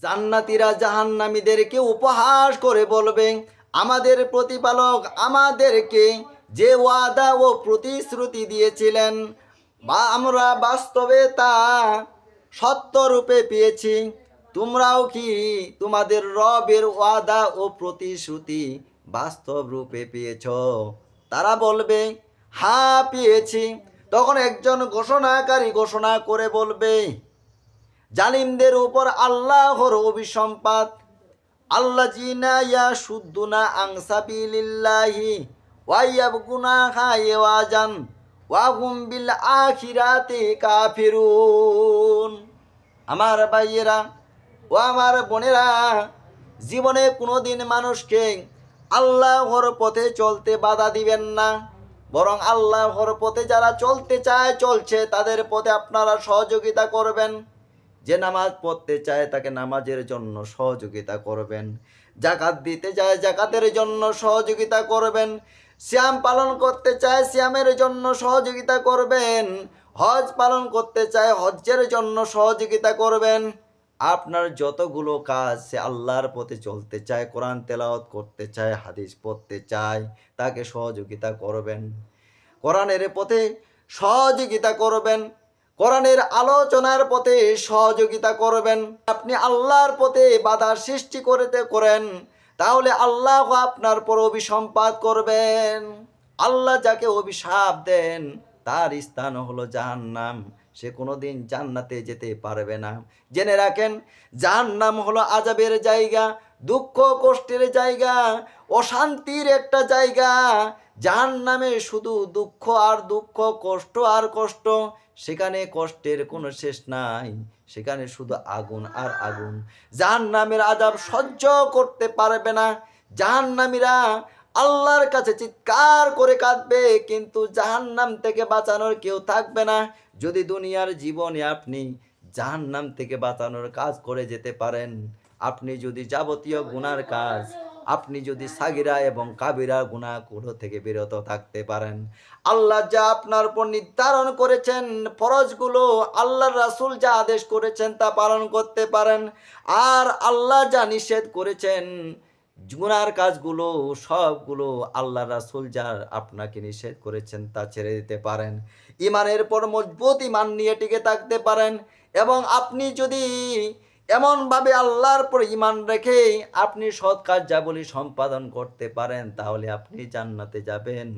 জান্নাতীরা জাহান্নামীদেরকে উপহাস করে বলবে, আমাদের প্রতিপালক আমাদেরকে যে ওয়াদা ও প্রতিশ্রুতি দিয়েছিলেন বা আমরা বাস্তবে তা সত্যরূপে পেয়েছি। তোমরাও কি তোমাদের রবের ওয়াদা ও প্রতিশ্রুতি বাস্তব রূপে পেয়েছ? তারা বলবে, হ্যাঁ পেয়েছি। তখন একজন ঘোষণাকারী ঘোষণা করে বলবে, জালিমদের উপর আল্লাহর অভিসম্পাত। আল্লাহ জিনা ইয়া শুদ্ধুনা আংসাবিলিল্লাহি ওয়াইয়াবগুনা হায়েওয়াজান ওয়াহুম বিল আখিরাতি কাফিরুন। আমার ভাইয়েরা ও আমার বোনেরা, জীবনে কোনোদিন মানুষকে আল্লাহর পথে চলতে বাধা দিবেন না, বরং আল্লাহর পথে যারা চলতে চায় চলছে তাদের পথে আপনারা সহযোগিতা করবেন। যে নামাজ পড়তে চায় তাকে নামাজের জন্য সহযোগিতা করবেন, জাকাত দিতে চায় জাকাতের জন্য সহযোগিতা করবেন, সিয়াম পালন করতে চায় সিয়ামের জন্য সহযোগিতা করবেন, হজ পালন করতে চায় হজ্জের জন্য সহযোগিতা করবেন। আপনার যতগুলো কাজ, সে আল্লাহর পথে চলতে চায়, কোরআন তেলাওয়াত করতে চায়, হাদিস পড়তে চায়, তাকে সহযোগিতা করবেন। কোরআনের পথে সহযোগিতা করবেন, কোরআনের আলোচনার পথে সহযোগিতা করবেন। আপনি আল্লাহর পথে বাধা সৃষ্টি করতে করেন, তাহলে আল্লাহ আপনার পর অভিসম্পাত করবেন। আল্লাহ যাকে অভিশাপ দেন তার স্থান হলো জাহান্নাম, সে কোনোদিন জান্নাতে যেতে পারবে না। জেনে রাখেন, জাহান্নাম হলো আযাবের জায়গা, দুঃখ কষ্টের জায়গা, অশান্তির একটা জায়গা। জাহান্নামে শুধু দুঃখ আর দুঃখ, কষ্ট আর কষ্ট। সেখানে কষ্টের কোনো শেষ নাই, সেখানে শুধু আগুন আর আগুন। জাহান্নামের আযাব সহ্য করতে পারবে না। জাহান্নামীরা আল্লাহর কাছে চিৎকার করে কাঁদবে, কিন্তু জাহান্নাম থেকে বাঁচানোর কেউ থাকবে না। যদি দুনিয়ার জীবনে আপনি জাহান্নাম থেকে বাঁচানোর কাজ করে যেতে পারেন, আপনি যদি যাবতীয় গুনার কাজ, আপনি যদি সাগিরা এবং কাবিরা গুনাহগুলো থেকে বিরত থাকতে পারেন, আল্লাহ যা আপনার উপর নির্ধারণ করেছেন ফরজগুলো, আল্লাহর রাসূল যা আদেশ করেছেন তা পালন করতে পারেন, আর আল্লাহ যা নিষেধ করেছেন গুনার কাজগুলো সবগুলো, আল্লাহ রাসূল যা আপনাকে নিষেধ করেছেন তা ছেড়ে দিতে পারেন, ইমানের পর মজবুত ইমান নিয়ে টিকে থাকতে পারেন। এবং আপনি যদি এমনভাবে আল্লাহর পর ইমান রেখে আপনি সৎ কার্যাবলী সম্পাদন করতে পারেন, তাহলে আপনি জান্নাতে যাবেন।